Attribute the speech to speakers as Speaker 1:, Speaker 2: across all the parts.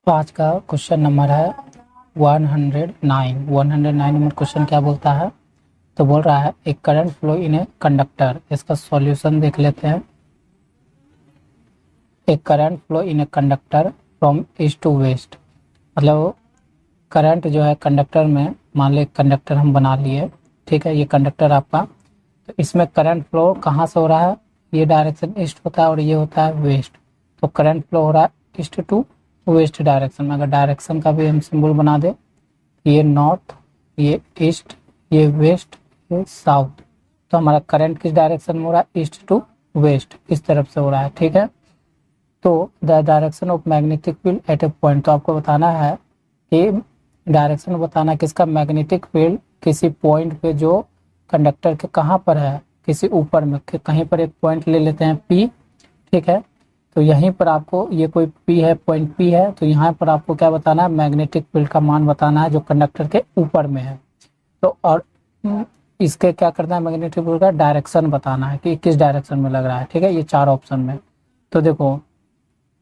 Speaker 1: तो आज का क्वेश्चन नंबर है 109 नंबर क्वेश्चन क्या बोलता है। तो बोल रहा है एक current flow in a conductor. इसका सॉल्यूशन देख लेते हैं। एक current flow in a conductor from east to west, मतलब करंट जो है कंडक्टर में, मान लो कंडक्टर हम बना लिए, ठीक है, ये कंडक्टर आपका। तो इसमें करंट फ्लो कहाँ से हो रहा है, ये डायरेक्शन ईस्ट होता है और ये होता है वेस्ट। तो करंट फ्लो हो रहा है ईस्ट टू वेस्ट डायरेक्शन में। अगर डायरेक्शन का भी हम सिंबल बना दे, ये नॉर्थ, ये ईस्ट, ये वेस्ट, ये साउथ, तो हमारा करंट किस डायरेक्शन में हो रहा है, ईस्ट टू वेस्ट, इस तरफ से हो रहा है, ठीक है। तो the direction of magnetic field eight A point, तो आपको बताना है कि डायरेक्शन बताना किसका, मैग्नेटिक फील्ड किसी पॉइंट पे जो कंडक्टर के कहाँ पर है, किसी ऊपर में, कहीं पर एक पॉइंट ले लेते हैं P, ठीक है। तो यहीं पर आपको, ये कोई P है, पॉइंट P है, तो यहाँ पर आपको क्या बताना है, मैग्नेटिक फील्ड का मान बताना है जो कंडक्टर के ऊपर में है। तो और इसके क्या करना है, मैग्नेटिक फील्ड का डायरेक्शन बताना है कि किस डायरेक्शन में लग रहा है, ठीक है, ये चार ऑप्शन में। तो देखो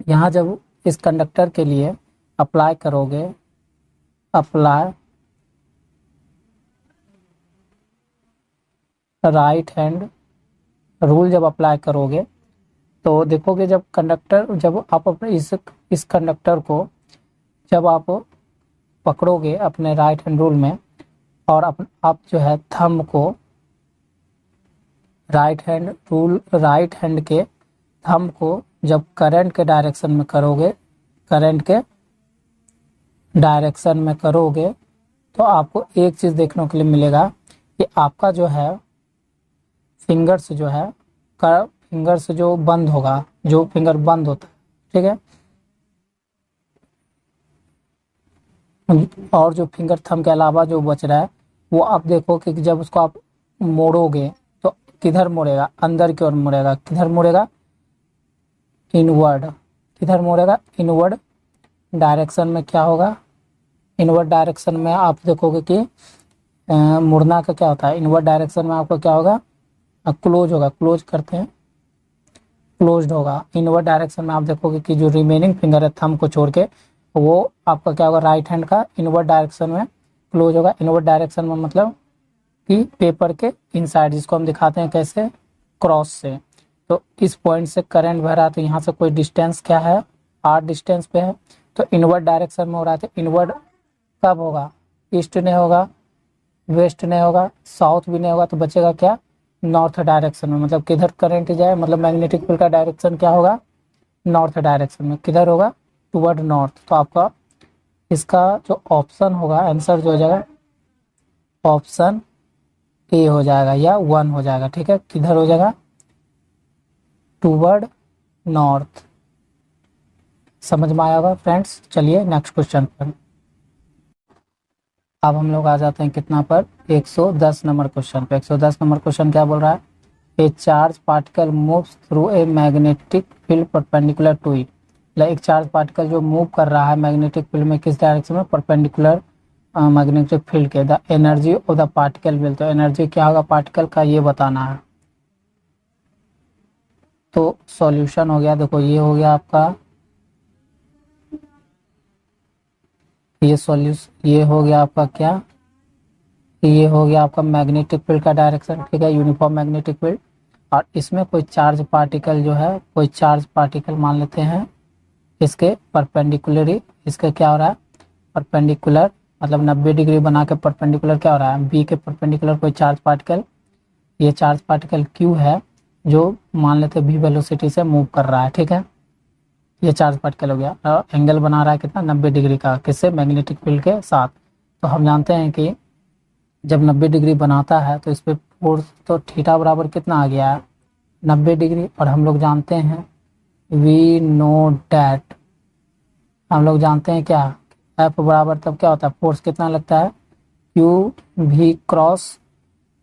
Speaker 1: यहाँ जब इस कंडक्टर के लिए अप्लाई करोगे, अप्लाई राइट हैंड रूल जब अप्लाई करोगे, तो देखोगे जब कंडक्टर, जब आप अपने इस कंडक्टर को जब आप पकड़ोगे अपने राइट हैंड रूल में, और आप जो है थंब को राइट हैंड के थंब को जब करंट के डायरेक्शन में करोगे, करंट के डायरेक्शन में करोगे, तो आपको एक चीज देखने के लिए मिलेगा कि आपका जो है फिंगर्स जो है, फिंगर्स जो बंद होगा, जो फिंगर बंद होता है, ठीक है, और जो फिंगर थंब के अलावा जो बच रहा है, वो आप देखो कि जब उसको आप मोड़ोगे तो किधर मुड़ेगा, अंदर की ओर मुड़ेगा, किधर मुड़ेगा, इनवर्ड, किधर मुड़ेगा, इनवर्ड डायरेक्शन में। क्या होगा, इनवर्ड डायरेक्शन में आप देखोगे कि मुड़ना का क्या होता है, इनवर्ड डायरेक्शन में आपको क्या होगा, क्लोज होगा, क्लोज करते हैं, क्लोज्ड होगा। इनवर्ड डायरेक्शन में आप देखोगे कि जो रिमेनिंग फिंगर है थंब को छोड़ के, वो आपका क्या होगा, राइट हैंड का इनवर्ड डायरेक्शन में क्लोज होगा। इनवर्ड डायरेक्शन में मतलब कि पेपर के इनसाइड, जिसको हम दिखाते हैं कैसे, क्रॉस से। तो इस पॉइंट से करंट बह रहा है, तो यहाँ से कोई डिस्टेंस क्या है, r डिस्टेंस पे है, तो इनवर्ड डायरेक्शन में हो रहा है। तो इनवर्ड कब होगा, ईस्ट नहीं होगा, वेस्ट नहीं होगा, साउथ भी नहीं होगा, तो बचेगा क्या, नॉर्थ डायरेक्शन में। मतलब किधर करंट जाए, मतलब मैग्नेटिक फील्ड का डायरेक्शन क्या होगा, नॉर्थ डायरेक्शन में। किधर होगा, टुवर्ड नॉर्थ। तो आपका इसका जो ऑप्शन होगा, आंसर जो हो जाएगा, ऑप्शन ए हो जाएगा या 1 हो जाएगा, ठीक है। किधर हो जाएगा, टुवर्ड नॉर्थ। समझ में आया होगा फ्रेंड्स। चलिए नेक्स्ट क्वेश्चन पर अब हम लोग आ जाते हैं कितना पर, 110 नंबर क्वेश्चन पे। 110 नंबर क्वेश्चन क्या बोल रहा है, a charge particle moves through a magnetic field perpendicular to it. मतलब एक चार्ज पार्टिकल जो मूव कर रहा है मैग्नेटिक फील्ड में, किस डायरेक्शन में, परपेंडिकुलर मैग्नेटिक फील्ड के। The energy of the particle will, तो एनर्जी क्या होगा पार्टिकल का, ये बताना है। तो सॉल्यूशन हो गया, देखो ये हो गया आपका, ये सॉल्यूशन, ये हो गया आपका क्या, ये हो गया आपका मैग्नेटिक फील्ड का डायरेक्शन, ठीक है, यूनिफॉर्म मैग्नेटिक फील्ड। और इसमें कोई चार्ज पार्टिकल जो है, कोई चार्ज पार्टिकल मान लेते हैं, इसके परपेंडिकुलरी, इसके क्या हो रहा है, परपेंडिकुलर, मतलब 90 डिग्री बना के परपेंडिकुलर क्या हो रहा है, बी के परपेंडिकुलर कोई चार्ज पार्टिकल, ये चार्ज पार्टिकल क्यू है, जो मान लेते हैं v वेलोसिटी से मूव कर रहा है, ठीक है। ये चार्ज पार्टिकल हो गया, और एंगल बना रहा है कितना, 90 डिग्री का, किससे, मैग्नेटिक फील्ड के साथ। तो हम जानते हैं कि जब 90 डिग्री बनाता है तो इस पर फोर्स, तो थीटा बराबर कितना आ गया है, 90 डिग्री। और हम लोग जानते हैं, वी नो डैट, हम लोग जानते हैं क्या, एफ बराबर तब क्या होता है, फोर्स कितना लगता है, क्यू भी क्रॉस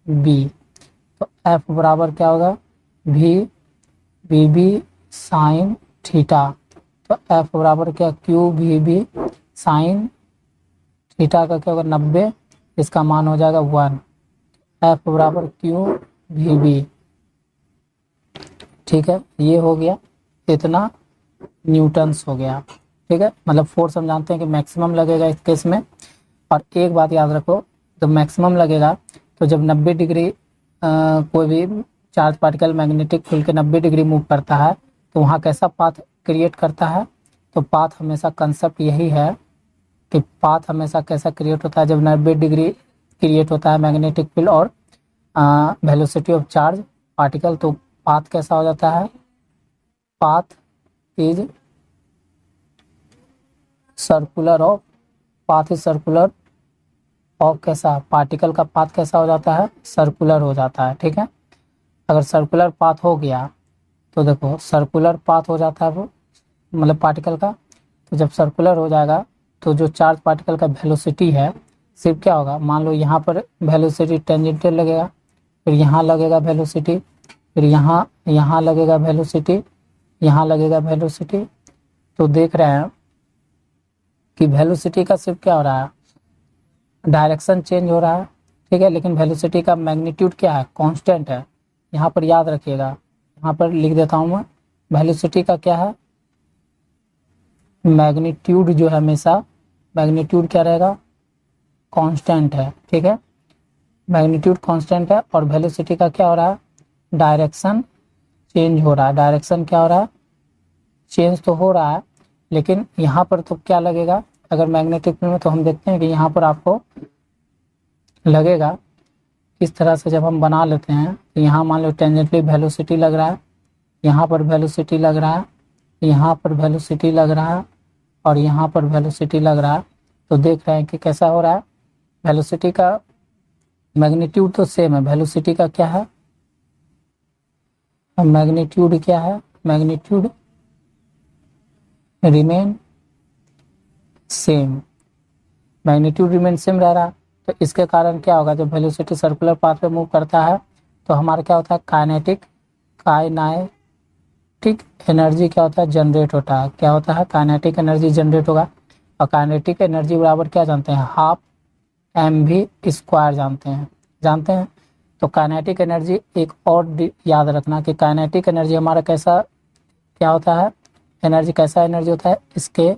Speaker 1: बी। तो एफ बराबर क्या होगा, भी वी बी साइन थीटा। तो एफ बराबर क्या, Q V B sine theta का क्या होगा, 90, इसका मान हो जाएगा 1। एफ बराबर क्यू वी बी, ठीक है, ये हो गया, इतना न्यूटन्स हो गया। ठीक है, मतलब फोर्स हम जानते हैं कि मैक्सिमम लगेगा इस केस में। और एक बात याद रखो, तो मैक्सिमम लगेगा तो जब 90 डिग्री कोई भी चार्ज पार्टिकल मैग्नेटिक फील्ड के 90 डिग्री मूव करता है तो वहाँ कैसा पाथ क्रिएट करता है। तो पाथ हमेशा कंसेप्ट यही है कि पाथ हमेशा कैसा क्रिएट होता है, जब 90 डिग्री क्रिएट होता है मैग्नेटिक फील्ड और वेलोसिटी ऑफ चार्ज पार्टिकल, तो पाथ कैसा हो जाता है, path is circular of, path is circular of कैसा, पार्टिकल का पाथ कैसा हो जाता है, सर्कुलर हो जाता है। ठीक है, अगर सर्कुलर पाथ हो गया तो देखो सर्कुलर पाथ हो जाता है वो, मतलब पार्टिकल का। तो जब सर्कुलर हो जाएगा तो जो चार्ज पार्टिकल का वेलोसिटी है सिर्फ क्या होगा, मान लो यहाँ पर वेलोसिटी टेंजेंटल लगेगा, फिर यहाँ लगेगा वेलोसिटी, फिर यहाँ लगेगा वेलोसिटी, यहाँ लगेगा वेलोसिटी। तो देख रहे हैं कि वेलोसिटी का सिर्फ क्या हो रहा है, डायरेक्शन चेंज हो रहा है। ठीक है, लेकिन वेलोसिटी का मैग्नीट्यूड क्या है, कांस्टेंट है। यहाँ पर याद रखिएगा, यहाँ पर लिख देता हूँ मैं, वेलोसिटी का क्या है, मैग्नीट्यूड जो है हमेशा मैग्नीट्यूड क्या रहेगा, कांस्टेंट है। ठीक है, मैग्नीट्यूड कांस्टेंट है और वेलोसिटी का क्या हो रहा है, डायरेक्शन चेंज हो रहा है। डायरेक्शन क्या हो रहा है, चेंज तो हो रहा है, लेकिन यहाँ पर तो क्या लगेगा, अगर मैग्नेटिक फील्ड में तो हम देखते हैं कि यहाँ पर आपको लगेगा इस तरह से। जब हम बना लेते हैं तो यहाँ मान लो टेंजेंटली वेलोसिटी लग रहा है, यहाँ पर वेलोसिटी लग रहा है, यहाँ पर वेलोसिटी लग रहा है और यहाँ पर वेलोसिटी लग रहा है। तो देख रहे हैं कि कैसा हो रहा है, वेलोसिटी का मैग्नीट्यूड तो सेम है, वेलोसिटी का क्या है, मैग्नीट्यूड क्या है, magnitude remain same, magnitude remain same रह रहा है। तो इसके कारण क्या होगा, जब वेलोसिटी सर्कुलर पाथ पे मूव करता है तो हमारा क्या होता है, काइनेटिक एनर्जी क्या होता है, जनरेट होता है। क्या होता है, काइनेटिक एनर्जी जनरेट होगा। और काइनेटिक एनर्जी बराबर क्या जानते हैं, हाफ mv² जानते हैं। तो काइनेटिक एनर्जी एक और याद रखना कि काइनेटिक एनर्जी हमारा कैसा क्या होता है, एनर्जी कैसा एनर्जी होता है, इसके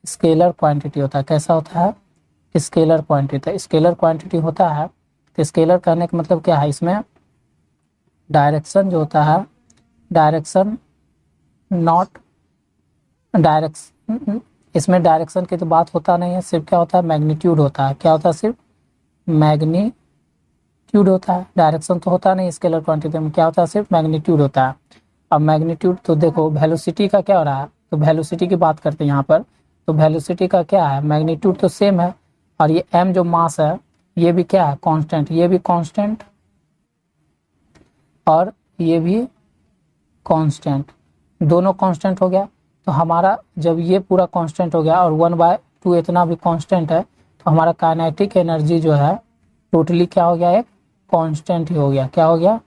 Speaker 1: स्केलर क्वांटिटी होता है। कैसा होता है, स्केलर क्वांटिटी। स्केलर क्वांटिटी होता है तो स्केलर कहने का मतलब क्या है, इसमें डायरेक्शन जो होता है, डायरेक्शन नॉट डायरेक्शन, इसमें डायरेक्शन की तो बात होता नहीं है, सिर्फ क्या होता है, मैग्नीट्यूड होता है। क्या होता है, सिर्फ मैग्नीट्यूड होता है, डायरेक्शन तो होता नहीं स्केलर क्वांटिटी में। क्या होता है, सिर्फ मैग्नीट्यूड होता है। अब मैग्नीट्यूड तो देखो वेलोसिटी का क्या हो रहा है, तो वेलोसिटी की बात करते हैं यहाँ पर। तो वेलोसिटी का क्या है, मैग्नीट्यूड तो सेम है और ये m जो मास है ये भी क्या है, कांस्टेंट, ये भी कांस्टेंट और ये भी कांस्टेंट, दोनों कांस्टेंट हो गया। तो हमारा जब ये पूरा कांस्टेंट हो गया और 1/2 इतना भी कांस्टेंट है तो हमारा काइनेटिक एनर्जी जो है टोटली क्या हो गया, एक कांस्टेंट ही हो गया। क्या हो गया,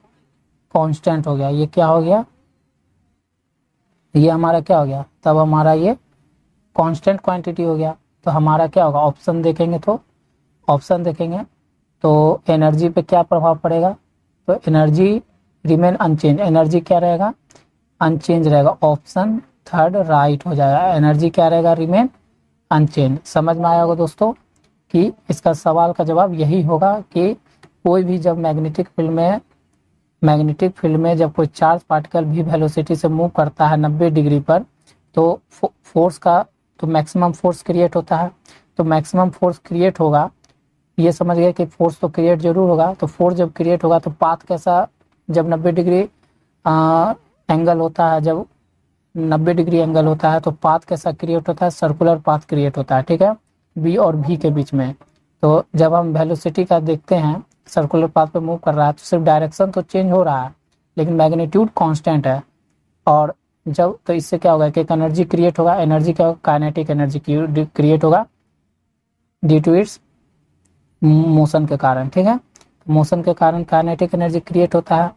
Speaker 1: कांस्टेंट हो गया। ये क्या हो गया, ये हमारा क्या हो गया, तब हमारा ये कांस्टेंट क्वांटिटी हो गया। तो हमारा क्या होगा, ऑप्शन देखेंगे तो एनर्जी पे क्या प्रभाव पड़ेगा, तो एनर्जी रिमेन अनचेंज, एनर्जी क्या रहेगा, अनचेंज रहेगा। ऑप्शन थर्ड राइट हो जाएगा, एनर्जी क्या रहेगा, रिमेन अनचेंज। समझ में आया होगा दोस्तों कि इसका सवाल का जवाब यही होगा कि कोई भी जब मैग्नेटिक फील्ड में जब कोई चार्ज पार्टिकल भी वेलोसिटी से मूव करता है 90 डिग्री पर तो फोर्स का तो मैक्सिमम फोर्स क्रिएट होता है। तो मैक्सिमम फोर्स क्रिएट होगा, ये समझ गए कि फोर्स तो क्रिएट जरूर होगा। तो फोर्स जब क्रिएट होगा तो पाथ कैसा, जब 90 डिग्री एंगल होता है, जब 90 डिग्री एंगल होता है तो पाथ कैसा क्रिएट होता है, सर्कुलर पाथ क्रिएट होता है। ठीक है, बी और भी के बीच में। तो जब हम वेलोसिटी का देखते हैं सर्कुलर पाथ पे मूव कर रहा है तो सिर्फ डायरेक्शन तो चेंज हो रहा है लेकिन मैग्नीट्यूड कांस्टेंट है। और जब तो इससे क्या होगा कि एक एनर्जी क्रिएट होगा, एनर्जी क्या होगा, काइनेटिक एनर्जी क्रिएट होगा ड्यू टू इट्स मोशन के कारण। ठीक है, मोशन के कारण काइनेटिक एनर्जी क्रिएट होता है।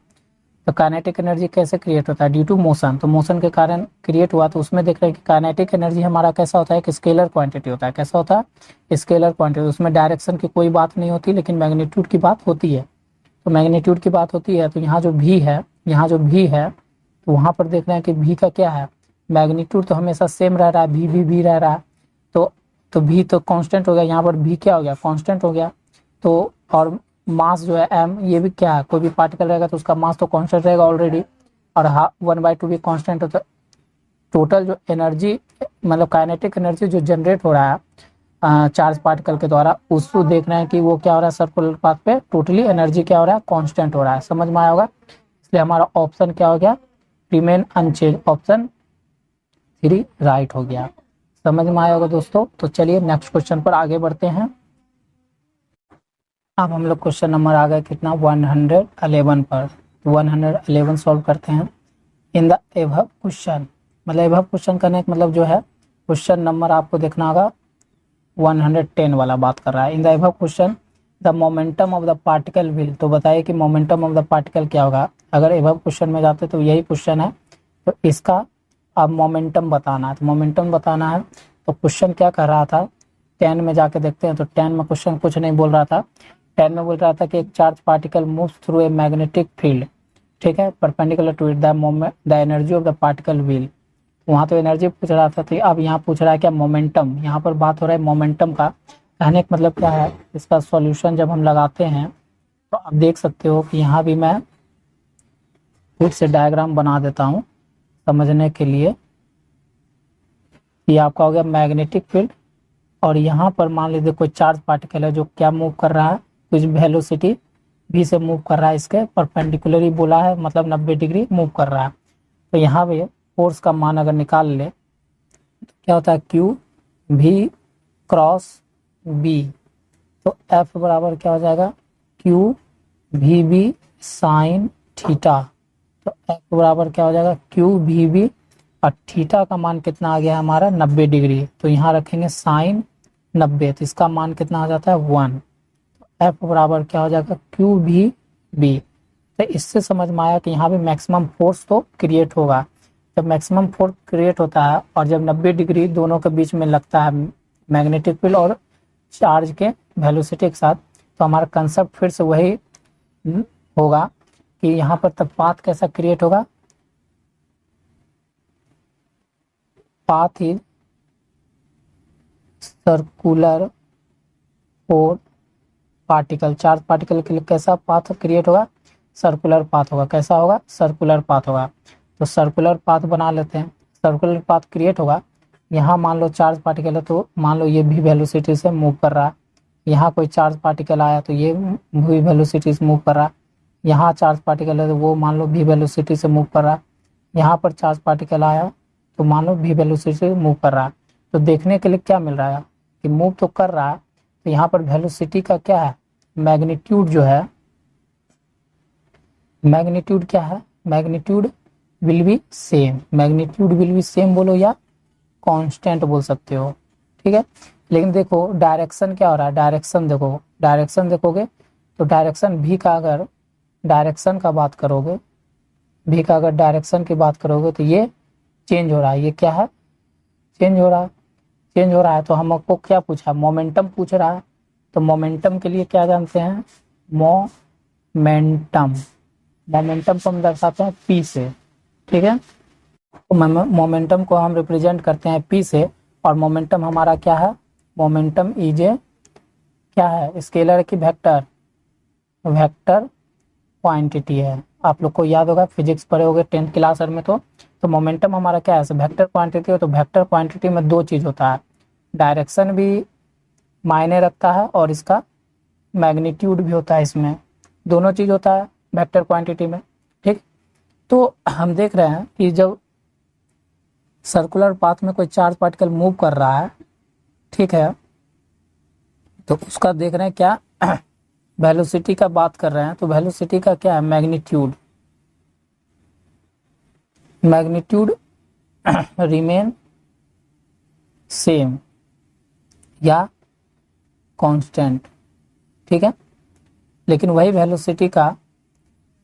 Speaker 1: तो काइनेटिक एनर्जी कैसे क्रिएट होता है, ड्यू टू मोशन। तो मोशन के कारण क्रिएट हुआ, तो उसमें देख रहे हैं कि काइनेटिक एनर्जी हमारा कैसा होता है, एक स्केलर क्वांटिटी होता है। कैसा होता है, स्केलर क्वांटिटी। उसमें डायरेक्शन की कोई बात नहीं होती लेकिन मैग्नीट्यूड की बात होती है। तो मैग्नीट्यूड की बात होती है तो यहाँ जो भी है तो वहाँ पर देख रहे हैं कि भी का क्या है, मैग्नीट्यूड तो हमेशा सेम रह रहा है, भी रह रहा है, तो भी तो कांस्टेंट हो गया, यहाँ पर भी क्या हो गया, कांस्टेंट हो गया। तो और मास जो है m, ये भी क्या है, कोई भी पार्टिकल रहेगा तो उसका मास तो कांस्टेंट रहेगा ऑलरेडी, और 1/2 भी कांस्टेंट होता है। टोटल जो एनर्जी, मतलब काइनेटिक एनर्जी जो जनरेट हो रहा है चार्ज पार्टिकल के द्वारा, उसको देख रहे हैं कि वो क्या हो रहा है, सर्कुलर पाथ पे टोटली एनर्जी क्या हो रहा है, कांस्टेंट हो रहा है। समझ में आया होगा, इसलिए हमारा ऑप्शन क्या हो गया, रिमेन अनचेंज, ऑप्शन 3 राइट हो गया। समझ में आया होगा दोस्तों। तो चलिए नेक्स्ट क्वेश्चन पर आगे बढ़ते हैं। अब हम लोग क्वेश्चन नंबर आ गए कितना, 111 पर। 111 सॉल्व करते हैं। इन द एबव क्वेश्चन, मतलब एबव क्वेश्चन करने का मतलब जो है क्वेश्चन नंबर आपको देखना होगा 110 वाला बात कर रहा है। In the above question the momentum of the particle will, तो बताइए कि मोमेंटम ऑफ द पार्टिकल क्या होगा। अगर एबव क्वेश्चन में जाते तो यही क्वेश्चन है, तो इसका अब मोमेंटम बताना है। तो मोमेंटम बताना है तो क्वेश्चन क्या कर रहा था, 10 में जाके देखते हैं। तो 10 में क्वेश्चन कुछ नहीं बोल रहा था, 10 में बोल रहा था कि एक charge particle moves through a magnetic field, ठीक है, perpendicular to it, the moment the energy of the particle will. वहाँ तो एनर्जी पूछ रहा था, तो अब यहाँ पूछ रहा है क्या, मोमेंटम। यहाँ पर बात हो रहा है मोमेंटम का। कहने का मतलब क्या है, इसका सॉल्यूशन जब हम लगाते हैं तो आप देख सकते हो कि यहाँ भी मैं फिर से डायग्राम बना देता हूँ समझने के लिए। ये आपका हो गया मैग्नेटिक फील्ड, और यहाँ पर मान लीजिए कोई चार्ज पार्टिकल है जो क्या मूव कर रहा है, कुछ वेलोसिटी v से मूव कर रहा है, इसके परपेंडिकुलरली बोला है, मतलब 90 डिग्री मूव कर रहा है। तो यहाँ पे फोर्स का मान अगर निकाल ले तो क्या होता है, क्यू भी क्रॉस बी, तो F बराबर क्या हो जाएगा, क्यू भी बी साइन थीटा। तो F बराबर क्या हो जाएगा, क्यू भी बी, और थीटा का मान कितना आ गया हमारा 90 डिग्री, तो यहाँ रखेंगे साइन 90, तो इसका मान कितना हो जाता है 1। तो F बराबर क्या हो जाएगा, क्यू भी बी। तो इससे समझ में आया कि यहाँ पे मैक्सिमम फोर्स तो क्रिएट होगा। जब मैक्सिमम फोर्स क्रिएट होता है और जब 90 डिग्री दोनों के बीच में लगता है मैग्नेटिक फील्ड और चार्ज के वेलोसिटी के साथ, तो हमारा कंसेप्ट फिर से वही होगा कि यहाँ पर तब पाथ कैसा क्रिएट होगा, path is circular for particle. Charge particle के लिए कैसा पाथ क्रिएट होगा, सर्कुलर पाथ होगा। कैसा होगा, सर्कुलर पाथ होगा। तो सर्कुलर पाथ बना लेते हैं, सर्कुलर पाथ क्रिएट होगा। यहाँ मान लो चार्ज पार्टिकल है, तो मान लो ये भी वेलोसिटी से मूव कर रहा है। यहाँ कोई चार्ज पार्टिकल आया तो ये भी वेलोसिटी से मूव कर रहा है। यहाँ चार्ज पार्टिकल है तो वो मान लो भी वेलोसिटी से मूव कर रहा है। यहाँ पर चार्ज पार्टिकल आया तो मान लो भी वेलोसिटी से मूव कर रहा है। तो देखने के लिए क्या मिल रहा है कि मूव तो कर रहा है, तो यहाँ पर वेलोसिटी का क्या है, मैग्नीट्यूड जो है, मैग्नीट्यूड क्या है, magnitude will be same, magnitude will be same बोलो या कांस्टेंट बोल सकते हो, ठीक है। लेकिन देखो डायरेक्शन क्या हो रहा है, डायरेक्शन देखो, डायरेक्शन देखोगे तो डायरेक्शन भी का अगर डायरेक्शन का बात करोगे, भी का अगर डायरेक्शन की बात करोगे तो ये चेंज हो रहा है। ये क्या है, चेंज हो रहा है, चेंज हो रहा है। तो हमको क्या पूछा, मोमेंटम पूछ रहा है। तो मोमेंटम के लिए क्या जानते हैं, मोमेंटम, मोमेंटम को हम दर्शाते हैं P से, ठीक है। तो मोमेंटम को हम रिप्रेजेंट करते हैं P से, और मोमेंटम हमारा क्या है, मोमेंटम इज ए क्या है, स्केलर की वेक्टर, वेक्टर क्वांटिटी है। आप लोग को याद होगा, फिजिक्स पढ़े होगे 10th क्लास में। तो मोमेंटम हमारा क्या है, वेक्टर क्वांटिटी हो। तो वेक्टर क्वांटिटी में दो चीज होता है, डायरेक्शन भी मायने रखता है और इसका मैग्नीट्यूड भी होता है, इसमें दोनों चीज होता है वेक्टर क्वांटिटी में, ठीक। तो हम देख रहे हैं कि जब सर्कुलर पाथ में कोई चार्ज पार्टिकल मूव कर रहा है, ठीक है, तो उसका देख रहे हैं क्या, वेलोसिटी का बात कर रहे हैं। तो वेलोसिटी का क्या है, मैग्नीट्यूड, मैग्नीट्यूड रिमेन सेम या कांस्टेंट, ठीक है। लेकिन वही वेलोसिटी का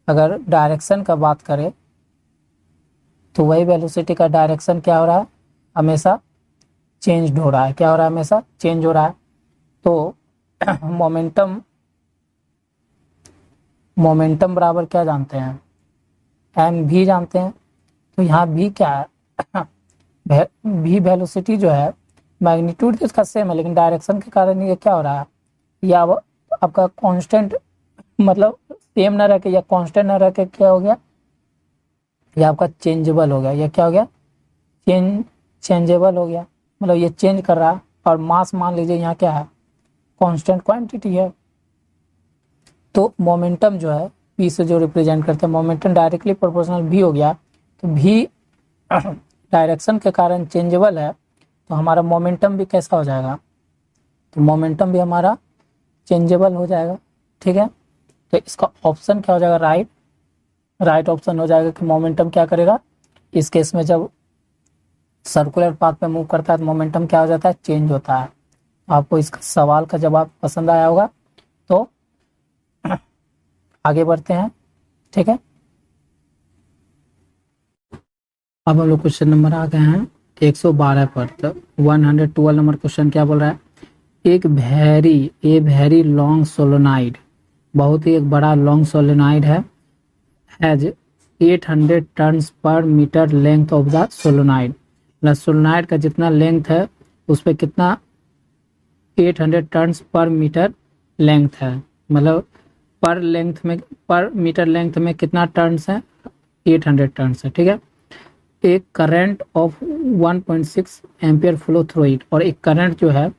Speaker 1: अगर डायरेक्शन का बात करें तो वही वेलोसिटी का डायरेक्शन क्या हो रहा है, हमेशा चेंज हो रहा है। क्या हो रहा है, हमेशा चेंज हो रहा है। तो मोमेंटम, मोमेंटम बराबर क्या जानते हैं, एम भी जानते हैं। तो यहाँ भी क्या है, भी वेलोसिटी जो है मैग्नीट्यूड तो इसका सेम है, लेकिन डायरेक्शन के कारण ये क्या हो रहा है, ये अब आपका कांस्टेंट मतलब सेम ना रह के या कांस्टेंट ना रह के क्या हो गया, ये आपका चेंजेबल हो गया। ये क्या हो गया, चेंजेबल हो गया, मतलब ये चेंज कर रहा है। और मास मान लीजिए यहाँ क्या है, कांस्टेंट क्वांटिटी है। तो मोमेंटम जो है p से जो रिप्रेजेंट करते हैं, मोमेंटम डायरेक्टली प्रोपोर्शनल v हो गया। तो v डायरेक्शन के कारण चेंजेबल है, तो हमारा मोमेंटम भी कैसा हो जाएगा, तो मोमेंटम भी हमारा चेंजेबल हो जाएगा। ठीक है, तो इसका ऑप्शन क्या हो जाएगा, राइट ऑप्शन हो जाएगा कि मोमेंटम क्या करेगा, इस केस में जब सर्कुलर पाथ पे मूव करता है तो मोमेंटम क्या हो जाता है, चेंज होता है। आपको इस सवाल का जवाब पसंद आया होगा, तो आगे बढ़ते हैं। ठीक है, अब हम लोग क्वेश्चन नंबर आ गए हैं 112 पर। तो 112 नंबर क्वेश्चन क्या बोल रहा है, एक वेरी लॉन्ग सोलोनाइड, बहुत ही एक बड़ा लॉन्ग सोलोनाइड है, has 800 turns per metre length of the solenoid. मतलब सोलोनाइड का जितना लेंथ है उस पर कितना 800 टर्न्स पर मीटर लेंथ है, मतलब पर मीटर लेंथ में कितना टर्न्स है, 800 टर्न्स है। ठीक है, एक current of 1.6 ampere flow through it, और एक करंट जो है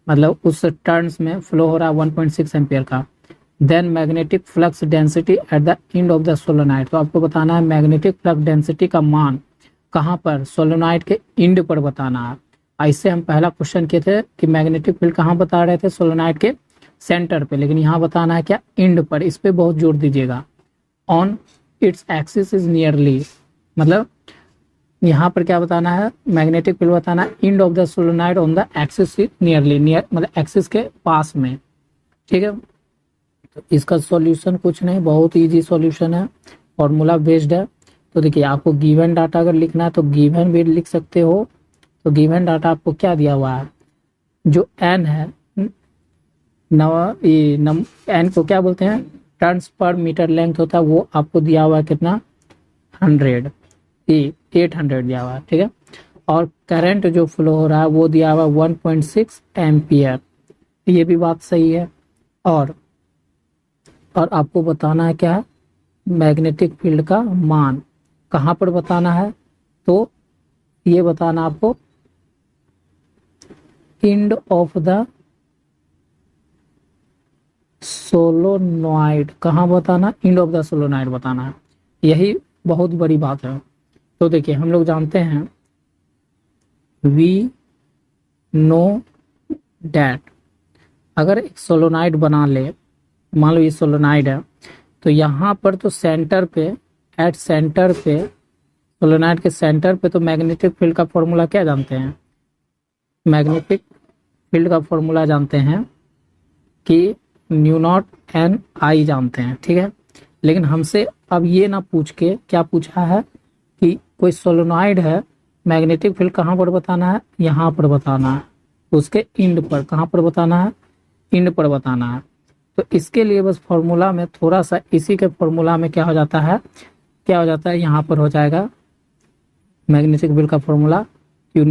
Speaker 1: मतलब उस टर्न्स में फ्लो हो रहा है 1.6 एम्पियर का। Then magnetic flux density at the end of the solenoid, तो आपको बताना है मैग्नेटिक फ्लक्स डेंसिटी का मान कहाँ पर, सोलोनाइड के एंड पर बताना है। ऐसे हम पहला क्वेश्चन किए थे कि मैग्नेटिक फील्ड कहाँ बता रहे थे, सोलोनाइड के सेंटर पे, लेकिन यहाँ बताना है क्या, एंड पर। इस पे बहुत जोर दीजिएगा, on its axis is nearly, मतलब यहाँ पर क्या बताना है, मैग्नेटिक फील्ड बताना है and of the solenoid on the axis nearly, near मतलब एक्सिस के पास में। ठीक है, तो इसका सॉल्यूशन कुछ नहीं, बहुत इजी सॉल्यूशन है, फॉर्मूला बेस्ड है। तो देखिए आपको गिवन डाटा अगर लिखना है तो गिवन भी लिख सकते हो। तो गिवन डाटा आपको क्या दिया हुआ है, जो एन है एन को क्या बोलते हैं, टर्न्स पर मीटर लेंथ होता है, वो आपको दिया हुआ है कितना, 100, 800 दिया हुआ है। ठीक है, और करंट जो फ्लो हो रहा है वो दिया हुआ 1.6 एम्पियर, ये भी बात सही है। और आपको बताना है क्या, मैग्नेटिक फील्ड का मान कहाँ पर बताना है, तो ये बताना आपको एंड ऑफ द सोलोनॉइड, कहाँ बताना, एंड ऑफ द सोलोनॉइड बताना है, यही बहुत बड़ी बात है। तो देखिए हम लोग जानते हैं वी नो डैट, अगर एक सोलोनाइड बना ले, मान लो ये सोलोनाइड है, तो यहाँ पर तो सेंटर पे, एट सेंटर पे, सोलोनाइड के सेंटर पे तो मैग्नेटिक फील्ड का फॉर्मूला क्या जानते हैं, मैग्नेटिक फील्ड का फॉर्मूला जानते हैं कि न्यू नॉट एन आई जानते हैं। ठीक है, लेकिन हमसे अब ये ना पूछ के क्या पूछा है कि कोई सोलोनॉइड है, मैग्नेटिक फील्ड कहाँ पर बताना है, यहाँ पर बताना है, उसके एंड पर, कहाँ पर बताना है, एंड पर बताना है। तो इसके लिए बस फॉर्मूला में थोड़ा सा, इसी के फॉर्मूला में क्या हो जाता है, यहाँ पर हो जाएगा मैग्नेटिक फील्ड का formula you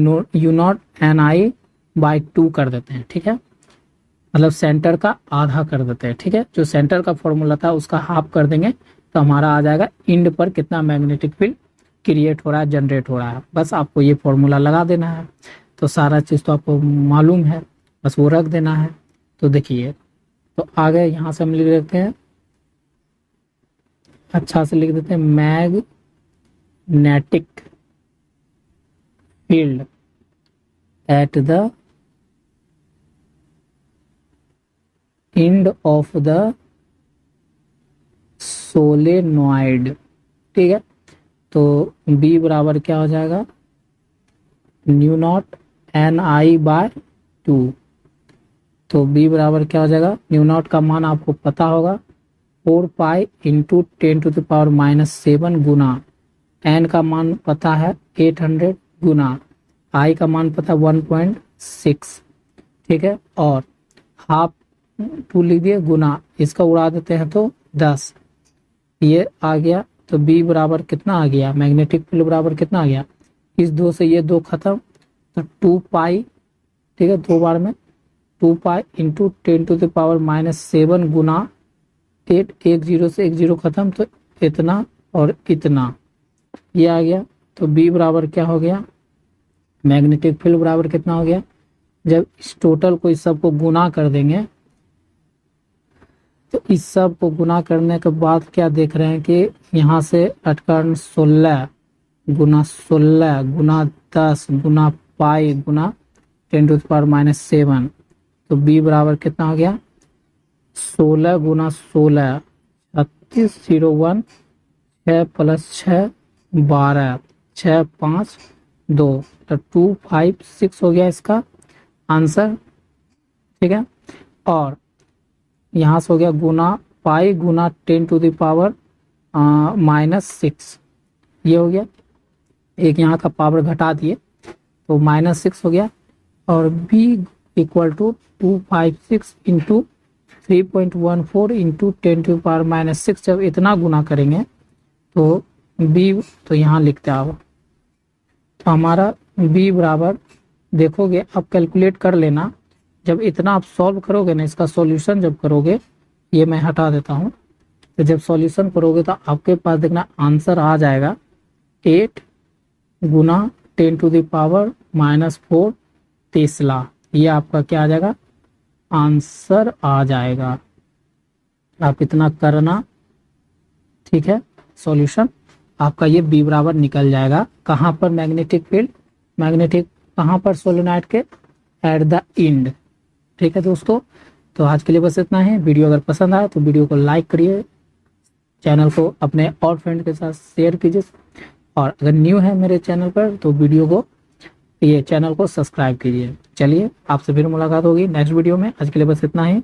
Speaker 1: not N I by 2 कर देते हैं। ठीक है, मतलब सेंटर का आधा कर देते हैं। ठीक है, जो सेंटर का फॉर्मूला था उसका हाफ कर देंगे तो हमारा आ जाएगा एंड पर कितना मैग्नेटिक फील्ड क्रिएट हो रहा है, जनरेट हो रहा है। बस आपको ये फॉर्मूला लगा देना है, तो सारा चीज़ तो आपको मालूम है, बस वो रख देना है। तो देखिए, तो आगे यहाँ से हम लिख देते हैं, अच्छा से लिख देते हैं, magnetic field at the end of the solenoid. ठीक है, तो B बराबर क्या हो जाएगा, mu naught N I by 2। तो B बराबर क्या हो जाएगा, न्यू नॉट का मान आपको पता होगा 4 पाई इंटू 10⁻⁻7 गुना, एन का मान पता है 800 गुना, आई का मान पता 1.6। ठीक है, और हाफ 2 लिख दिए गुना, इसका उड़ा देते हैं तो 10, ये आ गया। तो B बराबर कितना आ गया, मैग्नेटिक फील्ड बराबर कितना आ गया, इस 2 से ये 2 खत्म, तो 2 पाई, ठीक है, 2 बार में 2 पाई इंटू 10⁻⁻7 गुना 8, एक जीरो से एक जीरो खत्म, तो इतना और इतना ये आ गया। तो बी बराबर क्या हो गया, मैग्नेटिक फील्ड बराबर कितना हो गया, जब इस टोटल को इस सब को गुना कर देंगे, तो इस सब को गुना करने के बाद क्या देख रहे हैं कि यहाँ से अटकन 16 गुना 10 गुना पाई गुना 10⁻⁻7, तो बी बराबर कितना हो गया, 16 गुना 16 3601, 6 प्लस 6 12, 6 5 2, तो 256 हो गया इसका आंसर, ठीक है। और यहाँ से हो गया गुना पाई गुना 10⁻⁻6, ये हो गया, एक यहाँ का पावर घटा दिए तो -6 हो गया। और b equal to 256 into 3.14 into 10⁻⁻6, जब इतना गुना करेंगे तो b, तो यहाँ लिखते हैं आप, तो हमारा b बराबर देखोगे, अब कैलकुलेट कर लेना, जब इतना आप सॉल्व करोगे ना, इसका सॉल्यूशन जब करोगे, ये मैं हटा देता हूँ, तो जब सॉल्यूशन करोगे तो आपके पास देखना आंसर आ जाएगा 8 गुना 10⁻⁻4 टेस्ला, ये आपका क्या आ जाएगा, आंसर आ जाएगा। आप इतना करना, ठीक है, सॉल्यूशन आपका ये बी बराबर निकल जाएगा। कहाँ पर मैग्नेटिक फील्ड, मैग्नेटिक कहाँ पर, सोलेनोइड के एट द एंड, ठीक है दोस्तों। तो आज के लिए बस इतना है। वीडियो अगर पसंद आए तो वीडियो को लाइक करिए, चैनल को अपने और फ्रेंड के साथ शेयर कीजिए, और अगर न्यू है मेरे चैनल पर तो वीडियो को, ये चैनल को सब्सक्राइब कीजिए। चलिए आपसे फिर मुलाकात होगी नेक्स्ट वीडियो में। आज के लिए बस इतना ही।